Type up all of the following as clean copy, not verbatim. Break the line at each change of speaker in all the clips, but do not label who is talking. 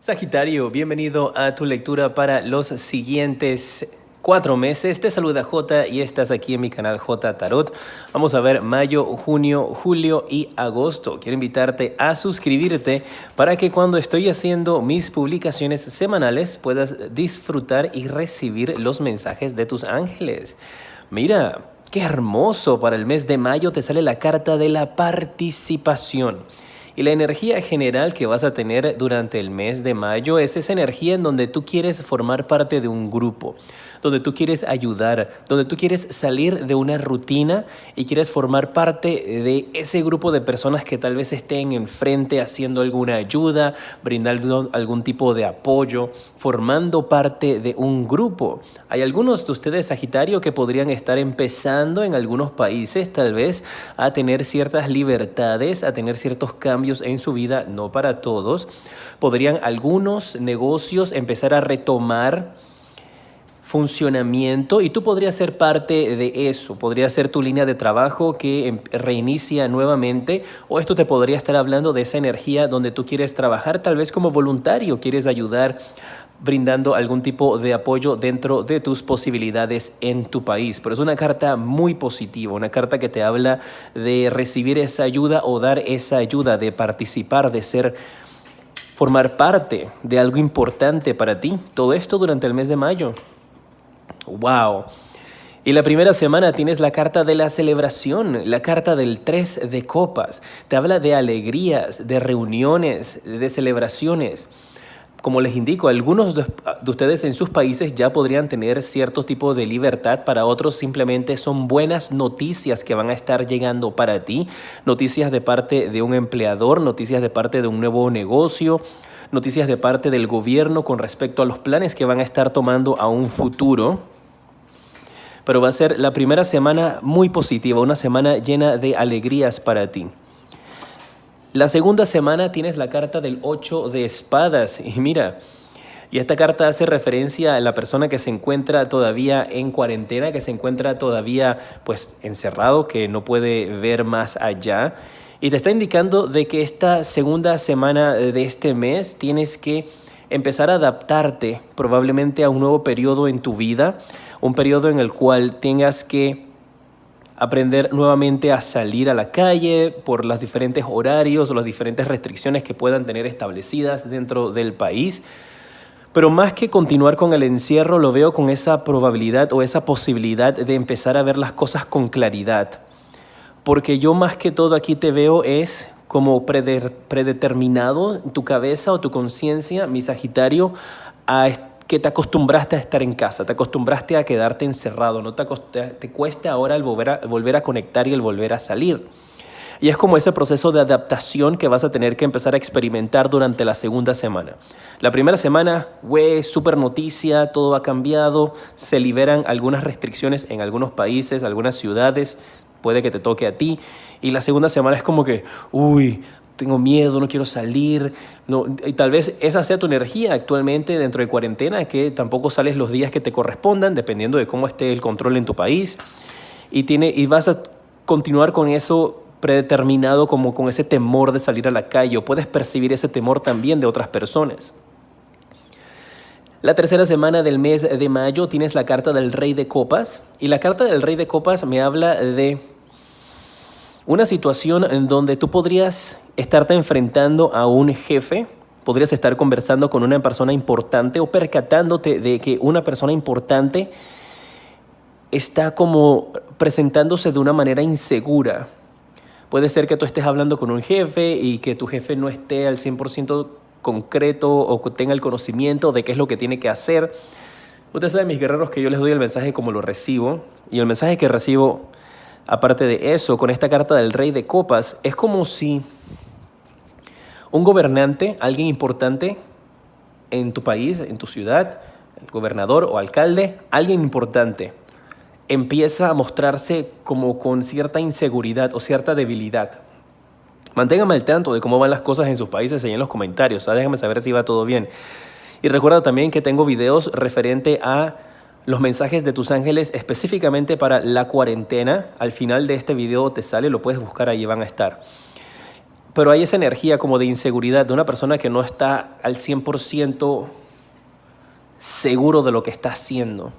Sagitario, bienvenido a tu lectura para los siguientes 4 meses. Te saluda J y estás aquí en mi canal J Tarot. Vamos a ver mayo, junio, julio y agosto. Quiero invitarte a suscribirte para que cuando estoy haciendo mis publicaciones semanales puedas disfrutar y recibir los mensajes de tus ángeles. Mira, qué hermoso. Para el mes de mayo te sale la carta de la participación. Y la energía general que vas a tener durante el mes de mayo es esa energía en donde tú quieres formar parte de un grupo, donde tú quieres ayudar, donde tú quieres salir de una rutina y quieres formar parte de ese grupo de personas que tal vez estén enfrente haciendo alguna ayuda, brindando algún tipo de apoyo, formando parte de un grupo. Hay algunos de ustedes, Sagitario, que podrían estar empezando en algunos países tal vez a tener ciertas libertades, a tener ciertos cambios en su vida, no para todos. Podrían algunos negocios empezar a retomar funcionamiento y tú podrías ser parte de eso. Podría ser tu línea de trabajo que reinicia nuevamente, o esto te podría estar hablando de esa energía donde tú quieres trabajar tal vez como voluntario, quieres ayudar brindando algún tipo de apoyo dentro de tus posibilidades en tu país. Pero es una carta muy positiva, una carta que te habla de recibir esa ayuda o dar esa ayuda, de participar, de formar parte de algo importante para ti. Todo esto durante el mes de mayo. ¡Wow! Y la primera semana tienes la carta de la celebración, la carta del 3 de copas. Te habla de alegrías, de reuniones, de celebraciones. Como les indico, algunos de ustedes en sus países ya podrían tener cierto tipo de libertad, para otros simplemente son buenas noticias que van a estar llegando para ti, noticias de parte de un empleador, noticias de parte de un nuevo negocio, noticias de parte del gobierno con respecto a los planes que van a estar tomando a un futuro. Pero va a ser la primera semana muy positiva, una semana llena de alegrías para ti. La segunda semana tienes la carta del 8 de espadas y mira, y esta carta hace referencia a la persona que se encuentra todavía en cuarentena, que se encuentra todavía pues encerrado, que no puede ver más allá. Y te está indicando de que esta segunda semana de este mes tienes que empezar a adaptarte probablemente a un nuevo periodo en tu vida, un periodo en el cual tengas que aprender nuevamente a salir a la calle por los diferentes horarios o las diferentes restricciones que puedan tener establecidas dentro del país. Pero más que continuar con el encierro, lo veo con esa probabilidad o esa posibilidad de empezar a ver las cosas con claridad. Porque yo más que todo aquí te veo es como predeterminado en tu cabeza o tu conciencia, mi Sagitario, que te acostumbraste a estar en casa, te acostumbraste a quedarte encerrado, no te cuesta ahora el volver a conectar y el volver a salir. Y es como ese proceso de adaptación que vas a tener que empezar a experimentar durante la segunda semana. La primera semana, súper noticia, todo ha cambiado, se liberan algunas restricciones en algunos países, algunas ciudades, puede que te toque a ti. Y la segunda semana es como que, tengo miedo, no quiero salir. No, y tal vez esa sea tu energía actualmente dentro de cuarentena, que tampoco sales los días que te correspondan, dependiendo de cómo esté el control en tu país. Y vas a continuar con eso predeterminado, como con ese temor de salir a la calle, o puedes percibir ese temor también de otras personas. La tercera semana del mes de mayo tienes la carta del Rey de Copas, y la carta del Rey de Copas me habla de una situación en donde tú podrías estarte enfrentando a un jefe, podrías estar conversando con una persona importante o percatándote de que una persona importante está como presentándose de una manera insegura. Puede ser que tú estés hablando con un jefe y que tu jefe no esté al 100% concreto o que tenga el conocimiento de qué es lo que tiene que hacer. Ustedes saben, mis guerreros, que yo les doy el mensaje como lo recibo, y el mensaje que recibo, aparte de eso, con esta carta del Rey de Copas, es como si un gobernante, alguien importante en tu país, en tu ciudad, el gobernador o alcalde, alguien importante, empieza a mostrarse como con cierta inseguridad o cierta debilidad. Manténganme al tanto de cómo van las cosas en sus países ahí en los comentarios, ¿sabes? Déjame saber si va todo bien. Y recuerda también que tengo videos referente a los mensajes de tus ángeles específicamente para la cuarentena. Al final de este video te sale, lo puedes buscar, ahí van a estar. pero hay esa energía como de inseguridad de una persona que no está al 100% seguro de lo que está haciendo.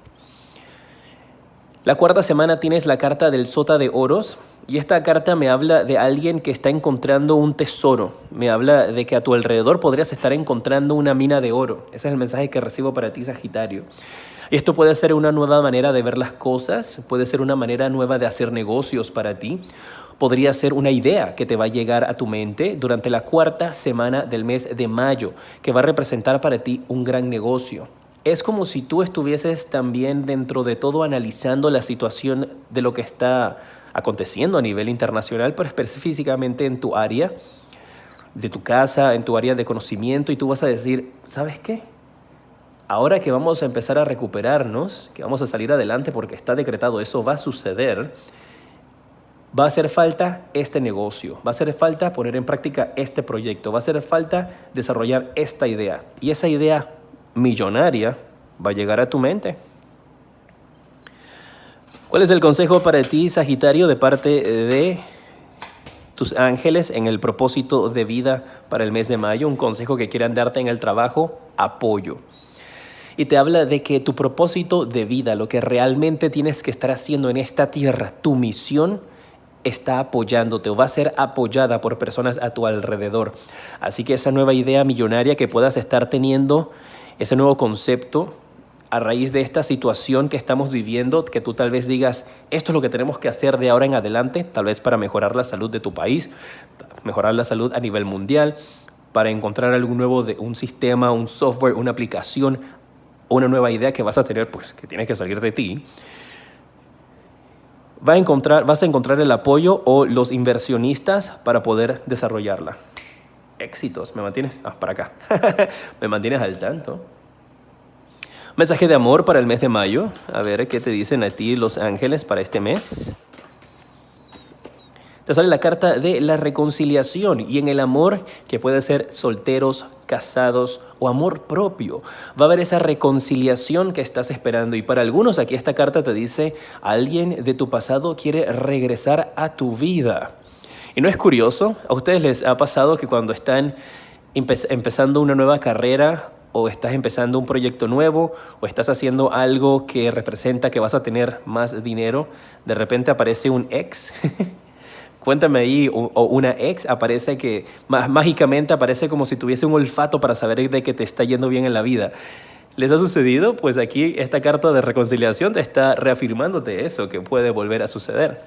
La cuarta semana tienes la carta del Sota de Oros y esta carta me habla de alguien que está encontrando un tesoro. Me habla de que a tu alrededor podrías estar encontrando una mina de oro. Ese es el mensaje que recibo para ti, Sagitario. Y esto puede ser una nueva manera de ver las cosas, puede ser una manera nueva de hacer negocios para ti. Podría ser una idea que te va a llegar a tu mente durante la cuarta semana del mes de mayo, que va a representar para ti un gran negocio. Es como si tú estuvieses también dentro de todo analizando la situación de lo que está aconteciendo a nivel internacional, pero específicamente en tu área, de tu casa, en tu área de conocimiento, y tú vas a decir, ¿sabes qué? Ahora que vamos a empezar a recuperarnos, que vamos a salir adelante porque está decretado, eso va a suceder, va a hacer falta este negocio, va a hacer falta poner en práctica este proyecto, va a hacer falta desarrollar esta idea. Y esa idea millonaria va a llegar a tu mente. ¿Cuál es el consejo para ti, Sagitario, de parte de tus ángeles en el propósito de vida para el mes de mayo? Un consejo que quieran darte en el trabajo: apoyo. Y te habla de que tu propósito de vida, lo que realmente tienes que estar haciendo en esta tierra, tu misión, está apoyándote o va a ser apoyada por personas a tu alrededor. Así que esa nueva idea millonaria que puedas estar teniendo, ese nuevo concepto, a raíz de esta situación que estamos viviendo, que tú tal vez digas, esto es lo que tenemos que hacer de ahora en adelante, tal vez para mejorar la salud de tu país, mejorar la salud a nivel mundial, para encontrar algún nuevo, un sistema, un software, una aplicación, una nueva idea que vas a tener, pues que tiene que salir de ti. Vas a encontrar el apoyo o los inversionistas para poder desarrollarla. Éxitos, ¿me mantienes? Para acá. ¿Me mantienes al tanto? Mensaje de amor para el mes de mayo. A ver qué te dicen a ti los ángeles para este mes. Te sale la carta de la reconciliación y en el amor, que puede ser solteros, casados o amor propio, va a haber esa reconciliación que estás esperando. Y para algunos aquí esta carta te dice, alguien de tu pasado quiere regresar a tu vida. ¿Y no es curioso? ¿A ustedes les ha pasado que cuando están empezando una nueva carrera o estás empezando un proyecto nuevo o estás haciendo algo que representa que vas a tener más dinero, de repente aparece un ex? Cuéntame ahí, o una ex aparece que mágicamente aparece como si tuviese un olfato para saber de que te está yendo bien en la vida. ¿Les ha sucedido? Pues aquí esta carta de reconciliación te está reafirmándote eso, que puede volver a suceder.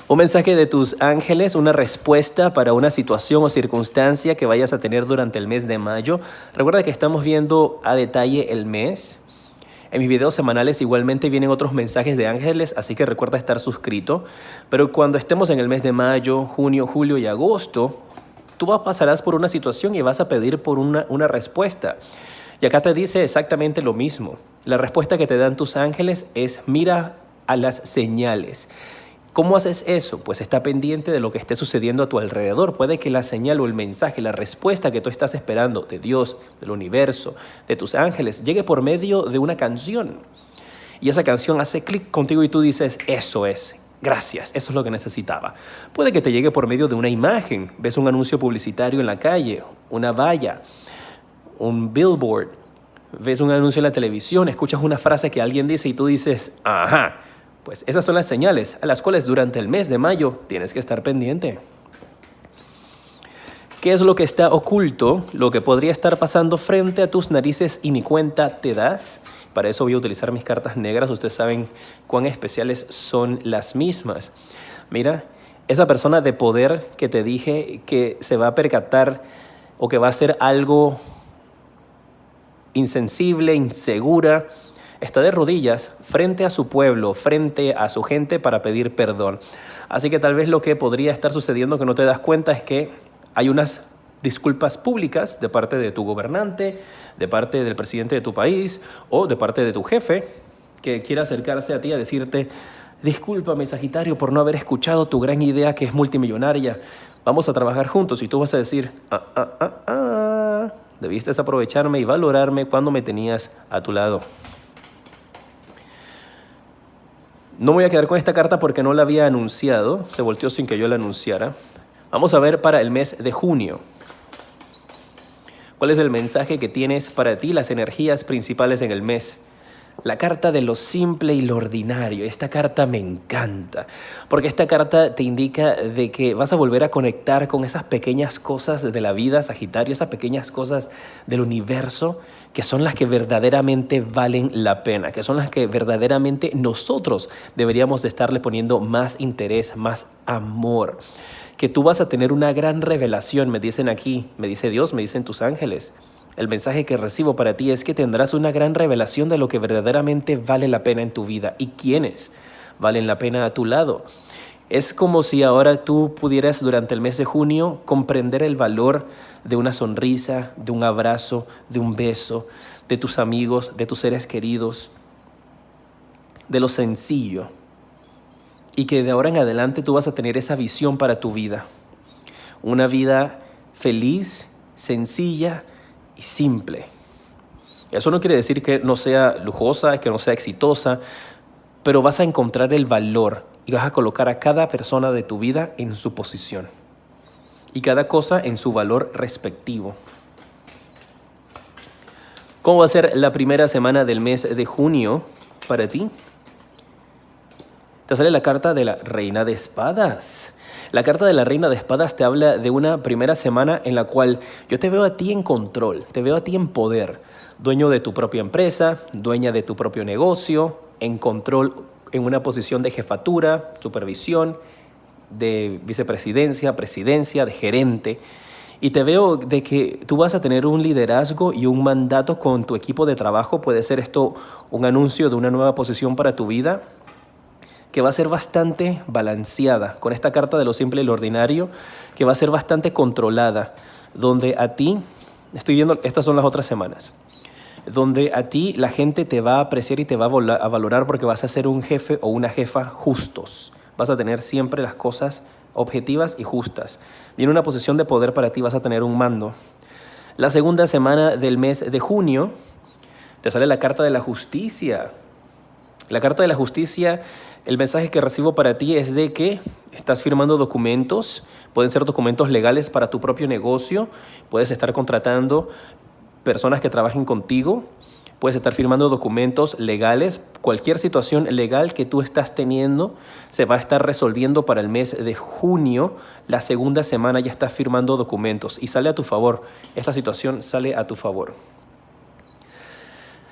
Un mensaje de tus ángeles, una respuesta para una situación o circunstancia que vayas a tener durante el mes de mayo. Recuerda que estamos viendo a detalle el mes. En mis videos semanales igualmente vienen otros mensajes de ángeles, así que recuerda estar suscrito. Pero cuando estemos en el mes de mayo, junio, julio y agosto, tú pasarás por una situación y vas a pedir por una respuesta. Y acá te dice exactamente lo mismo. La respuesta que te dan tus ángeles es mira a las señales. ¿Cómo haces eso? Pues está pendiente de lo que esté sucediendo a tu alrededor. Puede que la señal o el mensaje, la respuesta que tú estás esperando de Dios, del universo, de tus ángeles, llegue por medio de una canción. Y esa canción hace clic contigo y tú dices, eso es, gracias, eso es lo que necesitaba. Puede que te llegue por medio de una imagen. Ves un anuncio publicitario en la calle, una valla, un billboard. Ves un anuncio en la televisión, escuchas una frase que alguien dice y tú dices, ajá. Pues esas son las señales a las cuales durante el mes de mayo tienes que estar pendiente. ¿Qué es lo que está oculto? Lo que podría estar pasando frente a tus narices y ni cuenta te das. Para eso voy a utilizar mis cartas negras. Ustedes saben cuán especiales son las mismas. Mira, esa persona de poder que te dije que se va a percatar o que va a hacer algo insensible, insegura, está de rodillas frente a su pueblo, frente a su gente para pedir perdón. Así que tal vez lo que podría estar sucediendo que no te das cuenta es que hay unas disculpas públicas de parte de tu gobernante, de parte del presidente de tu país o de parte de tu jefe que quiera acercarse a ti a decirte, discúlpame, Sagitario, por no haber escuchado tu gran idea que es multimillonaria. Vamos a trabajar juntos. Y tú vas a decir, debiste aprovecharme y valorarme cuando me tenías a tu lado. No me voy a quedar con esta carta porque no la había anunciado, se volteó sin que yo la anunciara. Vamos a ver para el mes de junio. ¿Cuál es el mensaje que tienes para ti, las energías principales en el mes? La carta de lo simple y lo ordinario. Esta carta me encanta, porque esta carta te indica de que vas a volver a conectar con esas pequeñas cosas de la vida, Sagitario, esas pequeñas cosas del universo que son las que verdaderamente valen la pena, que son las que verdaderamente nosotros deberíamos de estarle poniendo más interés, más amor. Que tú vas a tener una gran revelación, me dicen aquí, me dice Dios, me dicen tus ángeles. El mensaje que recibo para ti es que tendrás una gran revelación de lo que verdaderamente vale la pena en tu vida y quiénes valen la pena a tu lado. Es como si ahora tú pudieras durante el mes de junio comprender el valor de una sonrisa, de un abrazo, de un beso, de tus amigos, de tus seres queridos, de lo sencillo. Y que de ahora en adelante tú vas a tener esa visión para tu vida. Una vida feliz, sencilla y simple. Eso no quiere decir que no sea lujosa, que no sea exitosa, pero vas a encontrar el valor y vas a colocar a cada persona de tu vida en su posición y cada cosa en su valor respectivo. ¿Cómo va a ser la primera semana del mes de junio para ti? Te sale la carta de la Reina de Espadas. La carta de la Reina de Espadas te habla de una primera semana en la cual yo te veo a ti en control, te veo a ti en poder, dueño de tu propia empresa, dueña de tu propio negocio, en control, en una posición de jefatura, supervisión, de vicepresidencia, presidencia, de gerente. Y te veo de que tú vas a tener un liderazgo y un mandato con tu equipo de trabajo. Puede ser esto un anuncio de una nueva posición para tu vida, que va a ser bastante balanceada, con esta carta de lo simple y lo ordinario, que va a ser bastante controlada, donde a ti, estoy viendo, estas son las otras semanas, donde a ti la gente te va a apreciar y te va a valorar porque vas a ser un jefe o una jefa justos. Vas a tener siempre las cosas objetivas y justas. Viene una posición de poder para ti, vas a tener un mando. La segunda semana del mes de junio te sale la carta de la justicia. La carta de la justicia, el mensaje que recibo para ti es de que estás firmando documentos, pueden ser documentos legales para tu propio negocio, puedes estar contratando personas que trabajen contigo, puedes estar firmando documentos legales, cualquier situación legal que tú estás teniendo se va a estar resolviendo para el mes de junio. La segunda semana ya estás firmando documentos y sale a tu favor, esta situación sale a tu favor.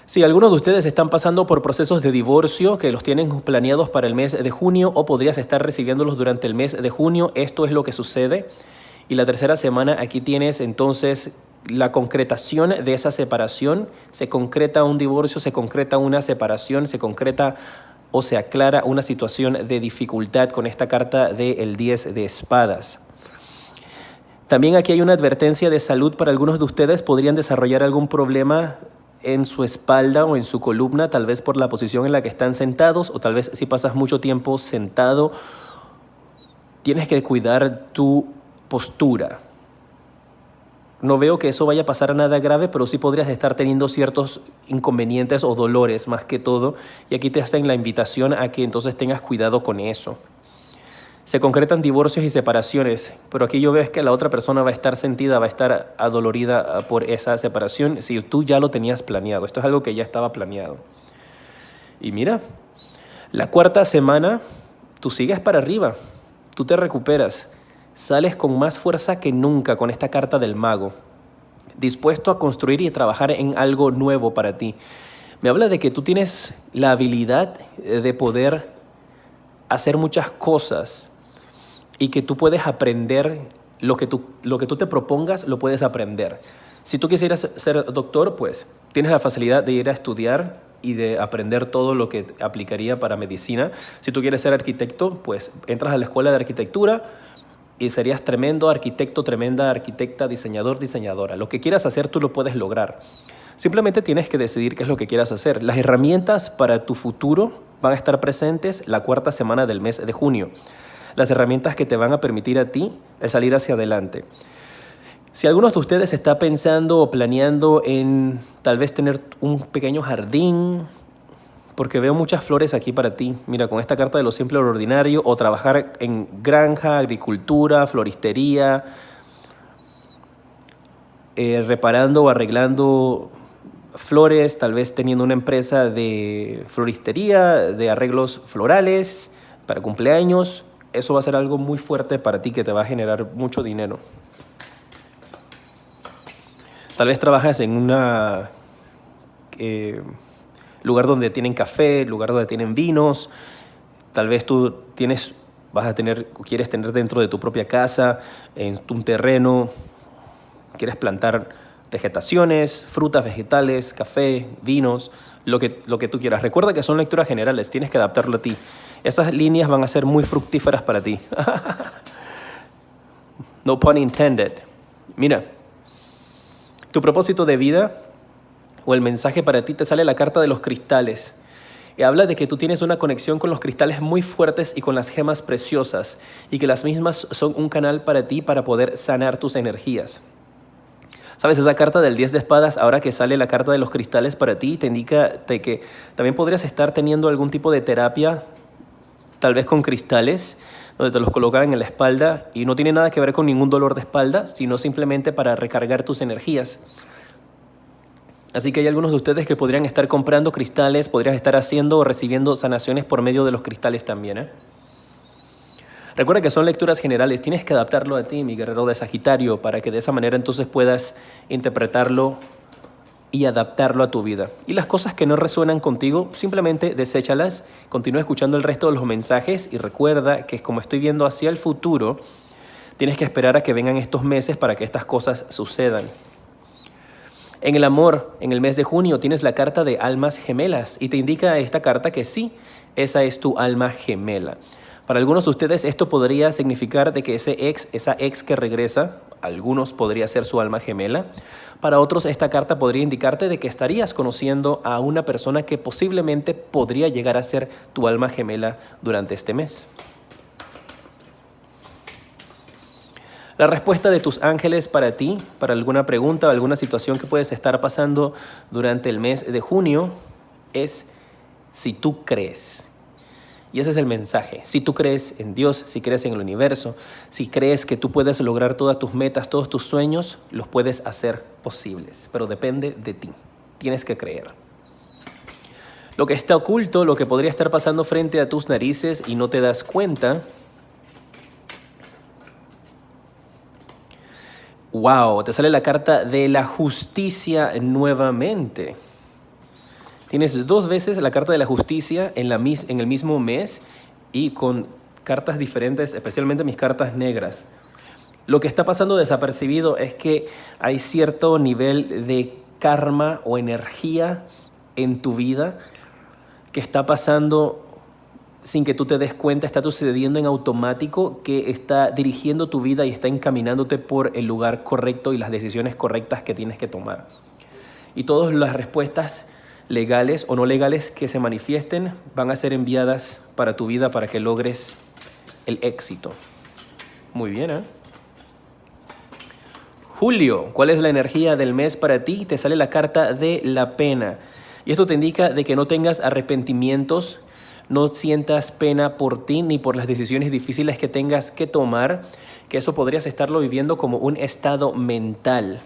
Si algunos de ustedes están pasando por procesos de divorcio que los tienen planeados para el mes de junio o podrías estar recibiéndolos durante el mes de junio, esto es lo que sucede. Y la tercera semana aquí tienes entonces la concretación de esa separación. Se concreta un divorcio, se concreta una separación, se concreta o se aclara una situación de dificultad con esta carta del 10 de espadas. También aquí hay una advertencia de salud para algunos de ustedes. Podrían desarrollar algún problema en su espalda o en su columna, tal vez por la posición en la que están sentados o tal vez si pasas mucho tiempo sentado, tienes que cuidar tu postura. No veo que eso vaya a pasar a nada grave, pero sí podrías estar teniendo ciertos inconvenientes o dolores más que todo, y aquí te hacen la invitación a que entonces tengas cuidado con eso. Se concretan divorcios y separaciones, pero aquí yo veo que la otra persona va a estar sentida, va a estar adolorida por esa separación si tú ya lo tenías planeado. Esto es algo que ya estaba planeado. Y mira, la cuarta semana tú sigues para arriba, tú te recuperas, sales con más fuerza que nunca con esta carta del mago, dispuesto a construir y trabajar en algo nuevo para ti. Me habla de que tú tienes la habilidad de poder hacer muchas cosas y que tú puedes aprender lo que tú te propongas, lo puedes aprender. Si tú quisieras ser doctor, pues tienes la facilidad de ir a estudiar y de aprender todo lo que aplicaría para medicina. Si tú quieres ser arquitecto, pues entras a la escuela de arquitectura y serías tremendo arquitecto, tremenda arquitecta, diseñador, diseñadora. Lo que quieras hacer, tú lo puedes lograr. Simplemente tienes que decidir qué es lo que quieras hacer. Las herramientas para tu futuro van a estar presentes la cuarta semana del mes de junio. Las herramientas que te van a permitir a ti el salir hacia adelante. Si algunos de ustedes está pensando o planeando en tal vez tener un pequeño jardín, porque veo muchas flores aquí para ti. Mira, con esta carta de lo simple a lo ordinario, o trabajar en granja, agricultura, floristería, reparando o arreglando flores, tal vez teniendo una empresa de floristería, de arreglos florales para cumpleaños. Eso va a ser algo muy fuerte para ti que te va a generar mucho dinero. Tal vez trabajas en una lugar donde tienen café, lugar donde tienen vinos. Tal vez tú quieres tener dentro de tu propia casa, en un terreno, quieres plantar vegetaciones, frutas, vegetales, café, vinos, lo que tú quieras. Recuerda que son lecturas generales, tienes que adaptarlo a ti. Esas líneas van a ser muy fructíferas para ti. No pun intended. Mira, tu propósito de vida o el mensaje para ti, te sale la carta de los cristales. Y habla de que tú tienes una conexión con los cristales muy fuertes y con las gemas preciosas, y que las mismas son un canal para ti para poder sanar tus energías. ¿Sabes? Esa carta del 10 de espadas, ahora que sale la carta de los cristales para ti, te indica de que también podrías estar teniendo algún tipo de terapia, tal vez con cristales, donde te los colocan en la espalda, y no tiene nada que ver con ningún dolor de espalda, sino simplemente para recargar tus energías. Así que hay algunos de ustedes que podrían estar comprando cristales, podrías estar haciendo o recibiendo sanaciones por medio de los cristales también, Recuerda que son lecturas generales, tienes que adaptarlo a ti, mi guerrero de Sagitario, para que de esa manera entonces puedas interpretarlo y adaptarlo a tu vida. Y las cosas que no resuenan contigo, simplemente deséchalas, continúa escuchando el resto de los mensajes y recuerda que como estoy viendo hacia el futuro, tienes que esperar a que vengan estos meses para que estas cosas sucedan. En el amor, en el mes de junio, tienes la carta de almas gemelas y te indica esta carta que sí, esa es tu alma gemela. Para algunos de ustedes esto podría significar de que esa ex que regresa, algunos podría ser su alma gemela. Para otros esta carta podría indicarte de que estarías conociendo a una persona que posiblemente podría llegar a ser tu alma gemela durante este mes. La respuesta de tus ángeles para ti, para alguna pregunta o alguna situación que puedes estar pasando durante el mes de junio, es si tú crees. Y ese es el mensaje. Si tú crees en Dios, si crees en el universo, si crees que tú puedes lograr todas tus metas, todos tus sueños, los puedes hacer posibles. Pero depende de ti. Tienes que creer. Lo que está oculto, lo que podría estar pasando frente a tus narices y no te das cuenta. ¡Wow! Te sale la carta de la justicia nuevamente. Tienes 2 veces la carta de la justicia en el mismo mes y con cartas diferentes, especialmente mis cartas negras. Lo que está pasando desapercibido es que hay cierto nivel de karma o energía en tu vida que está pasando sin que tú te des cuenta, está sucediendo en automático, que está dirigiendo tu vida y está encaminándote por el lugar correcto y las decisiones correctas que tienes que tomar. Y todas las respuestas legales o no legales que se manifiesten van a ser enviadas para tu vida para que logres el éxito. Muy bien, Julio, ¿cuál es la energía del mes para ti? Te sale la carta de la pena. Y esto te indica de que no tengas arrepentimientos, no sientas pena por ti ni por las decisiones difíciles que tengas que tomar, que eso podrías estarlo viviendo como un estado mental.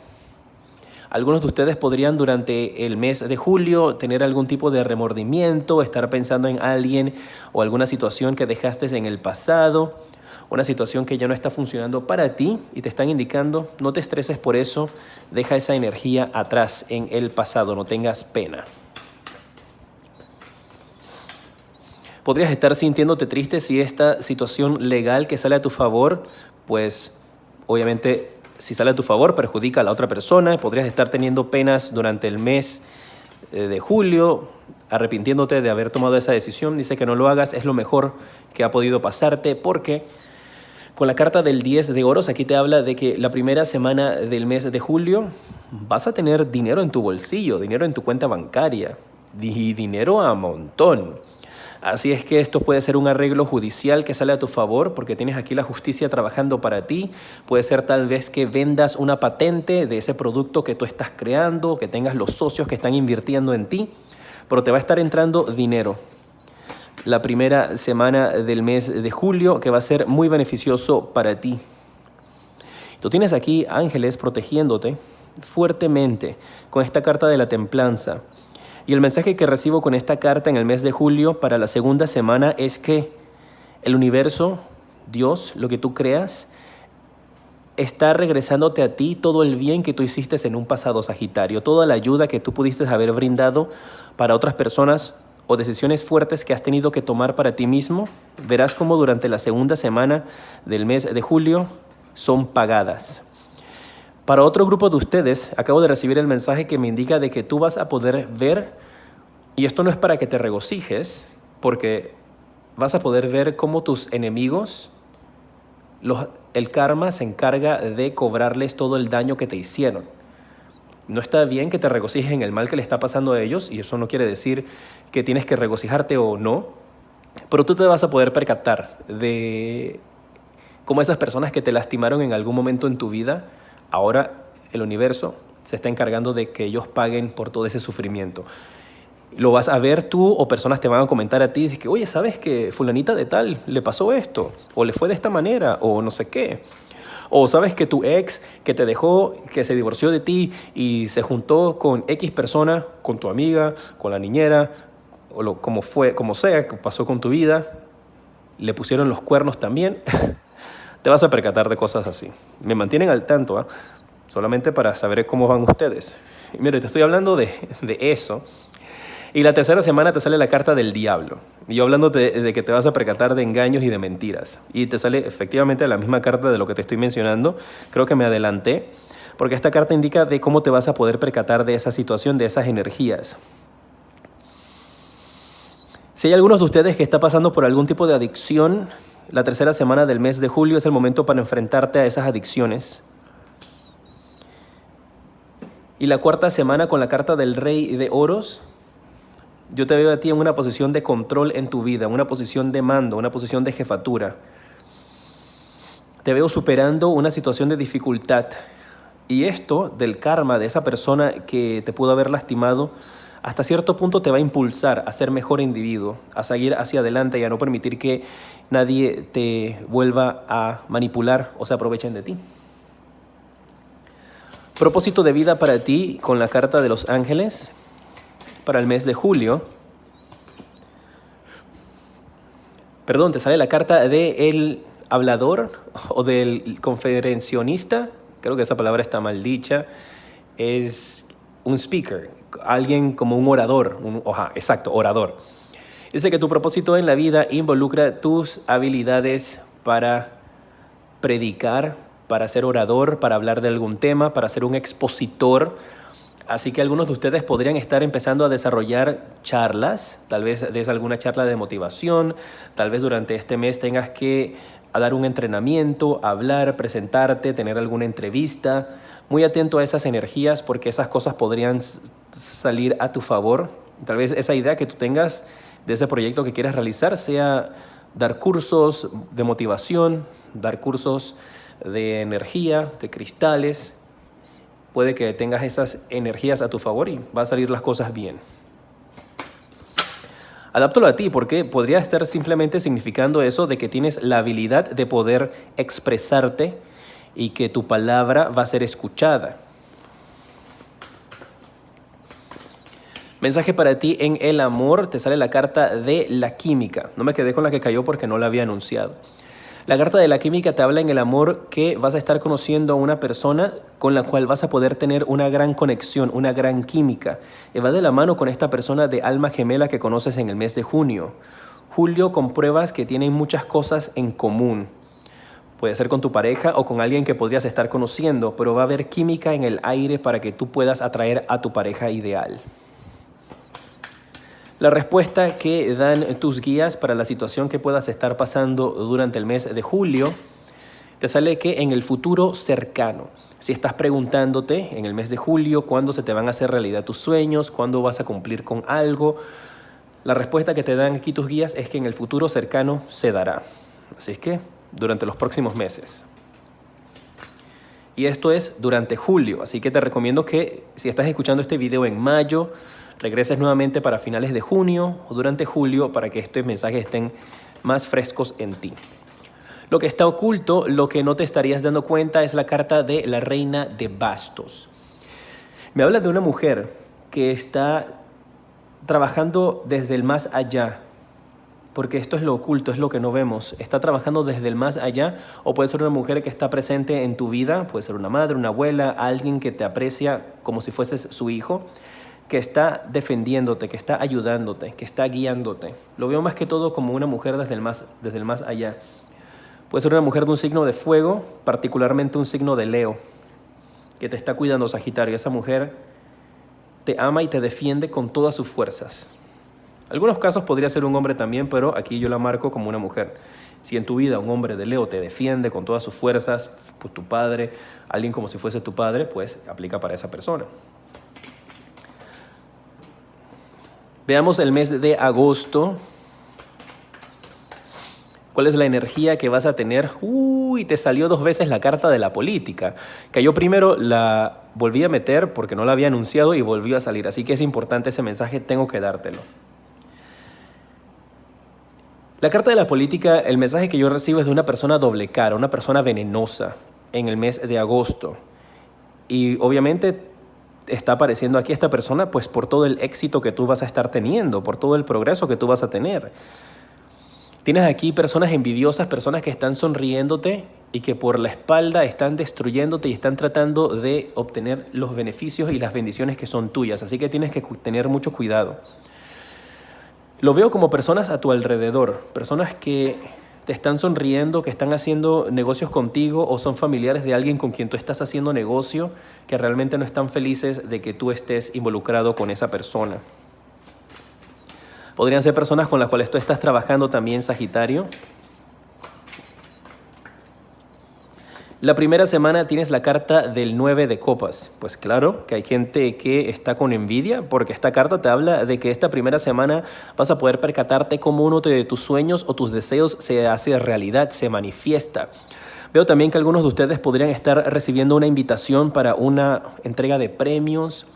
Algunos de ustedes podrían durante el mes de julio tener algún tipo de remordimiento, estar pensando en alguien o alguna situación que dejaste en el pasado, una situación que ya no está funcionando para ti y te están indicando, no te estreses por eso, deja esa energía atrás en el pasado, no tengas pena. Podrías estar sintiéndote triste si esta situación legal que sale a tu favor, pues obviamente si sale a tu favor perjudica a la otra persona. Podrías estar teniendo penas durante el mes de julio, arrepintiéndote de haber tomado esa decisión. Dice que no lo hagas, es lo mejor que ha podido pasarte, porque con la carta del 10 de oros aquí te habla de que la primera semana del mes de julio vas a tener dinero en tu bolsillo, dinero en tu cuenta bancaria y dinero a montón. Así es que esto puede ser un arreglo judicial que sale a tu favor porque tienes aquí la justicia trabajando para ti. Puede ser tal vez que vendas una patente de ese producto que tú estás creando, que tengas los socios que están invirtiendo en ti. pero te va a estar entrando dinero la primera semana del mes de julio, que va a ser muy beneficioso para ti. Tú tienes aquí ángeles protegiéndote fuertemente con esta carta de la templanza. Y el mensaje que recibo con esta carta en el mes de julio para la segunda semana es que el universo, Dios, lo que tú creas, está regresándote a ti todo el bien que tú hiciste en un pasado, Sagitario, toda la ayuda que tú pudiste haber brindado para otras personas o decisiones fuertes que has tenido que tomar para ti mismo. Verás cómo durante la segunda semana del mes de julio son pagadas. Para otro grupo de ustedes, acabo de recibir el mensaje que me indica de que tú vas a poder ver, y esto no es para que te regocijes, porque vas a poder ver cómo tus enemigos, el karma se encarga de cobrarles todo el daño que te hicieron. No está bien que te regocijes en el mal que le está pasando a ellos, y eso no quiere decir que tienes que regocijarte o no, pero tú te vas a poder percatar de cómo esas personas que te lastimaron en algún momento en tu vida, ahora el universo se está encargando de que ellos paguen por todo ese sufrimiento. Lo vas a ver tú, o personas te van a comentar a ti de que, oye, ¿sabes que fulanita de tal le pasó esto? O le fue de esta manera, o no sé qué. O sabes que tu ex que te dejó, que se divorció de ti y se juntó con X persona, con tu amiga, con la niñera, o como sea, que pasó con tu vida, le pusieron los cuernos también. Te vas a percatar de cosas así. Me mantienen al tanto, solamente para saber cómo van ustedes. Y mire, te estoy hablando de eso. Y la tercera semana te sale la carta del diablo. Y yo hablando de que te vas a percatar de engaños y de mentiras. Y te sale efectivamente la misma carta de lo que te estoy mencionando. Creo que me adelanté, porque esta carta indica de cómo te vas a poder percatar de esa situación, de esas energías. Si hay algunos de ustedes que está pasando por algún tipo de adicción, la tercera semana del mes de julio es el momento para enfrentarte a esas adicciones. Y la cuarta semana con la carta del Rey de Oros, yo te veo a ti en una posición de control en tu vida, una posición de mando, una posición de jefatura. Te veo superando una situación de dificultad. Y esto del karma de esa persona que te pudo haber lastimado, hasta cierto punto te va a impulsar a ser mejor individuo, a seguir hacia adelante y a no permitir que nadie te vuelva a manipular o se aprovechen de ti. Propósito de vida para ti con la carta de los ángeles para el mes de julio. Perdón, te sale la carta del hablador o del conferencionista. Creo que esa palabra está mal dicha. Es un speaker, alguien como un orador. Exacto, orador. Dice que tu propósito en la vida involucra tus habilidades para predicar, para ser orador, para hablar de algún tema, para ser un expositor. Así que algunos de ustedes podrían estar empezando a desarrollar charlas, tal vez des alguna charla de motivación, tal vez durante este mes tengas que dar un entrenamiento, hablar, presentarte, tener alguna entrevista. Muy atento a esas energías porque esas cosas podrían salir a tu favor. Tal vez esa idea que tú tengas de ese proyecto que quieras realizar sea dar cursos de motivación, dar cursos de energía, de cristales. Puede que tengas esas energías a tu favor y va a salir las cosas bien. Adáptalo a ti porque podría estar simplemente significando eso de que tienes la habilidad de poder expresarte y que tu palabra va a ser escuchada. Mensaje para ti en el amor, te sale la carta de la química. No me quedé con la que cayó porque no la había anunciado. La carta de la química te habla en el amor que vas a estar conociendo a una persona con la cual vas a poder tener una gran conexión, una gran química. Y va de la mano con esta persona de alma gemela que conoces en el mes de junio. Julio compruebas que tienen muchas cosas en común. Puede ser con tu pareja o con alguien que podrías estar conociendo, pero va a haber química en el aire para que tú puedas atraer a tu pareja ideal. La respuesta que dan tus guías para la situación que puedas estar pasando durante el mes de julio, te sale que en el futuro cercano, si estás preguntándote en el mes de julio cuándo se te van a hacer realidad tus sueños, cuándo vas a cumplir con algo, la respuesta que te dan aquí tus guías es que en el futuro cercano se dará. Así es que durante los próximos meses. Y esto es durante julio, así que te recomiendo que si estás escuchando este video en mayo, regreses nuevamente para finales de junio o durante julio para que estos mensajes estén más frescos en ti. Lo que está oculto, lo que no te estarías dando cuenta, es la carta de la Reina de Bastos. Me habla de una mujer que está trabajando desde el más allá, porque esto es lo oculto, es lo que no vemos. Está trabajando desde el más allá, o puede ser una mujer que está presente en tu vida, puede ser una madre, una abuela, alguien que te aprecia como si fueses su hijo, que está defendiéndote, que está ayudándote, que está guiándote. Lo veo más que todo como una mujer desde el más allá. Puede ser una mujer de un signo de fuego, particularmente un signo de Leo, que te está cuidando, Sagitario. Esa mujer te ama y te defiende con todas sus fuerzas. En algunos casos podría ser un hombre también, pero aquí yo la marco como una mujer. Si en tu vida un hombre de Leo te defiende con todas sus fuerzas, pues tu padre, alguien como si fuese tu padre, pues aplica para esa persona. Veamos el mes de agosto. ¿Cuál es la energía que vas a tener? Te salió 2 veces la carta de la política. Que yo primero la volví a meter porque no la había anunciado y volvió a salir. Así que es importante ese mensaje, tengo que dártelo. La carta de la política, el mensaje que yo recibo es de una persona doble cara, una persona venenosa en el mes de agosto. Y obviamente está apareciendo aquí esta persona pues por todo el éxito que tú vas a estar teniendo, por todo el progreso que tú vas a tener. Tienes aquí personas envidiosas, personas que están sonriéndote y que por la espalda están destruyéndote y están tratando de obtener los beneficios y las bendiciones que son tuyas. Así que tienes que tener mucho cuidado. Lo veo como personas a tu alrededor, personas que te están sonriendo, que están haciendo negocios contigo o son familiares de alguien con quien tú estás haciendo negocio, que realmente no están felices de que tú estés involucrado con esa persona. Podrían ser personas con las cuales tú estás trabajando también, Sagitario. La primera semana tienes la carta del 9 de copas. Pues claro que hay gente que está con envidia porque esta carta te habla de que esta primera semana vas a poder percatarte cómo uno de tus sueños o tus deseos se hace realidad, se manifiesta. Veo también que algunos de ustedes podrían estar recibiendo una invitación para una entrega de premios,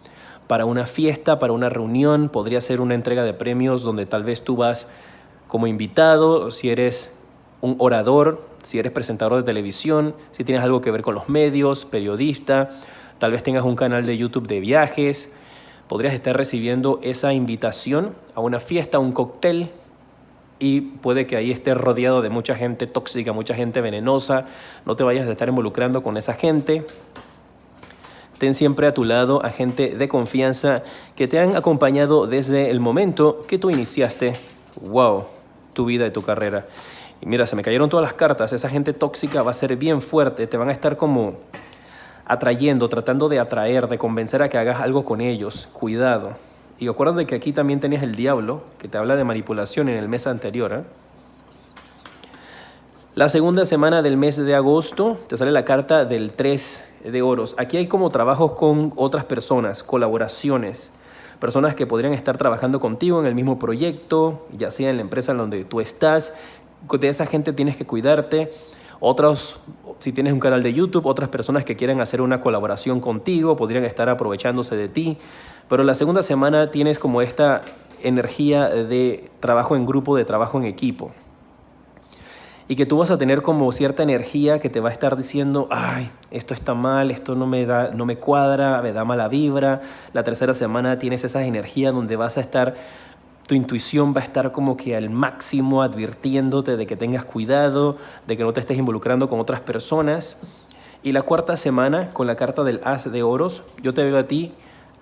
para una fiesta, para una reunión. Podría ser una entrega de premios donde tal vez tú vas como invitado, si eres un orador, si eres presentador de televisión, si tienes algo que ver con los medios, periodista, tal vez tengas un canal de YouTube de viajes, podrías estar recibiendo esa invitación a una fiesta, a un cóctel, y puede que ahí estés rodeado de mucha gente tóxica, mucha gente venenosa. No te vayas a estar involucrando con esa gente. Ten siempre a tu lado a gente de confianza que te han acompañado desde el momento que tú iniciaste, tu vida y tu carrera. Y mira, se me cayeron todas las cartas. Esa gente tóxica va a ser bien fuerte. Te van a estar como atrayendo, tratando de atraer, de convencer a que hagas algo con ellos. Cuidado. Y acuérdate que aquí también tenías el diablo, que te habla de manipulación en el mes anterior, ¿eh? La segunda semana del mes de agosto te sale la carta del 3 de oros. Aquí hay como trabajos con otras personas, colaboraciones. Personas que podrían estar trabajando contigo en el mismo proyecto, ya sea en la empresa en donde tú estás. De esa gente tienes que cuidarte. Otros, si tienes un canal de YouTube, otras personas que quieren hacer una colaboración contigo podrían estar aprovechándose de ti. Pero la segunda semana tienes como esta energía de trabajo en grupo, de trabajo en equipo. Y que tú vas a tener como cierta energía que te va a estar diciendo, ay, esto está mal, esto no me cuadra, me da mala vibra. La tercera semana tienes esa energía donde vas a estar, tu intuición va a estar como que al máximo advirtiéndote de que tengas cuidado, de que no te estés involucrando con otras personas. Y la cuarta semana, con la carta del As de Oros, yo te veo a ti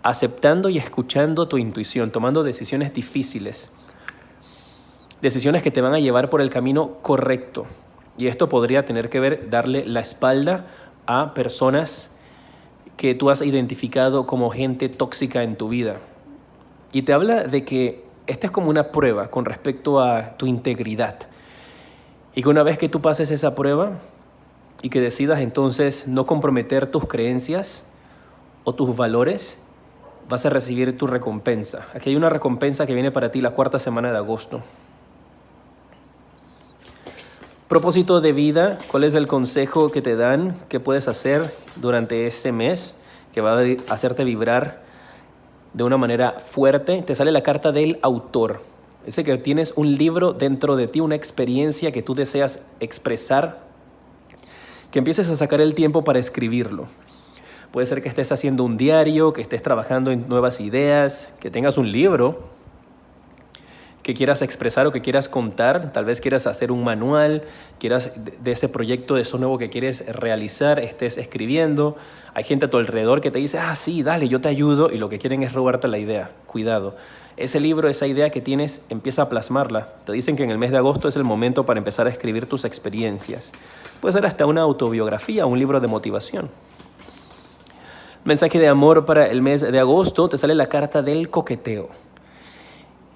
aceptando y escuchando tu intuición, tomando decisiones difíciles. Decisiones que te van a llevar por el camino correcto. Y esto podría tener que ver darle la espalda a personas que tú has identificado como gente tóxica en tu vida. Y te habla de que esta es como una prueba con respecto a tu integridad. Y que una vez que tú pases esa prueba y que decidas entonces no comprometer tus creencias o tus valores, vas a recibir tu recompensa. Aquí hay una recompensa que viene para ti la cuarta semana de agosto. Propósito de vida, ¿cuál es el consejo que te dan? ¿Qué puedes hacer durante ese mes que va a hacerte vibrar de una manera fuerte, te sale la carta del autor. Ese que tienes un libro dentro de ti, una experiencia que tú deseas expresar, que empieces a sacar el tiempo para escribirlo. Puede ser que estés haciendo un diario, que estés trabajando en nuevas ideas, que tengas un libro que quieras expresar o que quieras contar. Tal vez quieras hacer un manual, quieras de ese proyecto, de eso nuevo que quieres realizar, estés escribiendo. Hay gente a tu alrededor que te dice, sí, dale, yo te ayudo, y lo que quieren es robarte la idea. Cuidado. Ese libro, esa idea que tienes, empieza a plasmarla. Te dicen que en el mes de agosto es el momento para empezar a escribir tus experiencias. Puede ser hasta una autobiografía, un libro de motivación. Mensaje de amor para el mes de agosto, te sale la carta del coqueteo.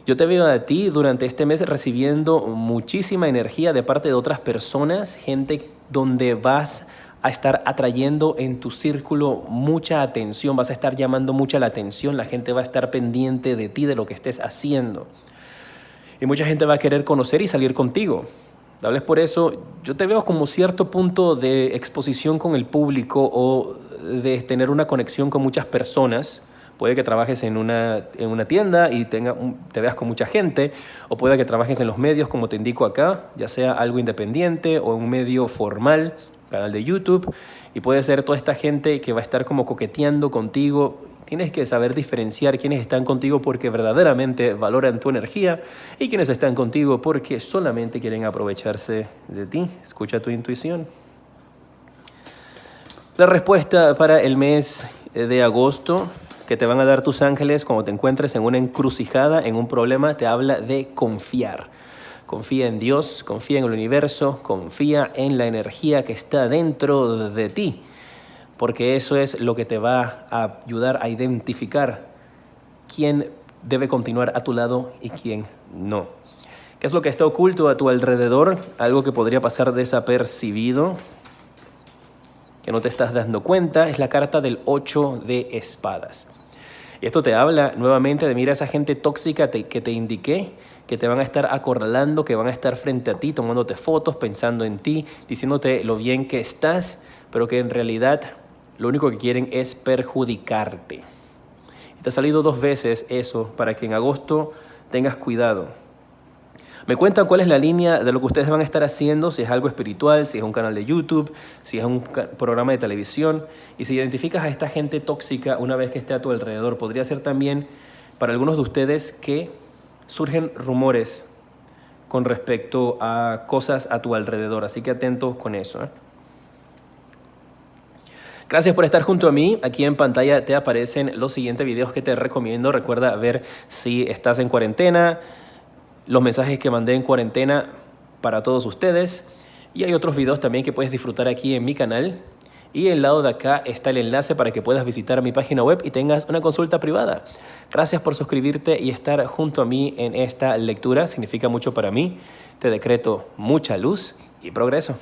Yo te veo a ti durante este mes recibiendo muchísima energía de parte de otras personas, gente donde vas a estar atrayendo en tu círculo mucha atención, vas a estar llamando mucha la atención, la gente va a estar pendiente de ti, de lo que estés haciendo. Y mucha gente va a querer conocer y salir contigo. Tal vez por eso yo te veo como cierto punto de exposición con el público o de tener una conexión con muchas personas. Puede que trabajes en una tienda y te veas con mucha gente, o puede que trabajes en los medios, como te indico acá, ya sea algo independiente o un medio formal, canal de YouTube, y puede ser toda esta gente que va a estar como coqueteando contigo. Tienes que saber diferenciar quiénes están contigo porque verdaderamente valoran tu energía y quiénes están contigo porque solamente quieren aprovecharse de ti. Escucha tu intuición. La respuesta para el mes de agosto que te van a dar tus ángeles cuando te encuentres en una encrucijada, en un problema, te habla de confiar. Confía en Dios, confía en el universo, confía en la energía que está dentro de ti, porque eso es lo que te va a ayudar a identificar quién debe continuar a tu lado y quién no. ¿Qué es lo que está oculto a tu alrededor? Algo que podría pasar desapercibido, que no te estás dando cuenta, es la carta del 8 de espadas. Y esto te habla nuevamente de, mira, esa gente tóxica que te indiqué, que te van a estar acorralando, que van a estar frente a ti, tomándote fotos, pensando en ti, diciéndote lo bien que estás, pero que en realidad lo único que quieren es perjudicarte. Y te ha salido 2 veces eso, para que en agosto tengas cuidado. Me cuentan cuál es la línea de lo que ustedes van a estar haciendo, si es algo espiritual, si es un canal de YouTube, si es un programa de televisión. Y si identificas a esta gente tóxica una vez que esté a tu alrededor, podría ser también para algunos de ustedes que surgen rumores con respecto a cosas a tu alrededor. Así que atentos con eso, ¿eh? Gracias por estar junto a mí. Aquí en pantalla te aparecen los siguientes videos que te recomiendo. Recuerda ver si estás en cuarentena, los mensajes que mandé en cuarentena para todos ustedes. Y hay otros videos también que puedes disfrutar aquí en mi canal. Y al lado de acá está el enlace para que puedas visitar mi página web y tengas una consulta privada. Gracias por suscribirte y estar junto a mí en esta lectura. Significa mucho para mí. Te decreto mucha luz y progreso.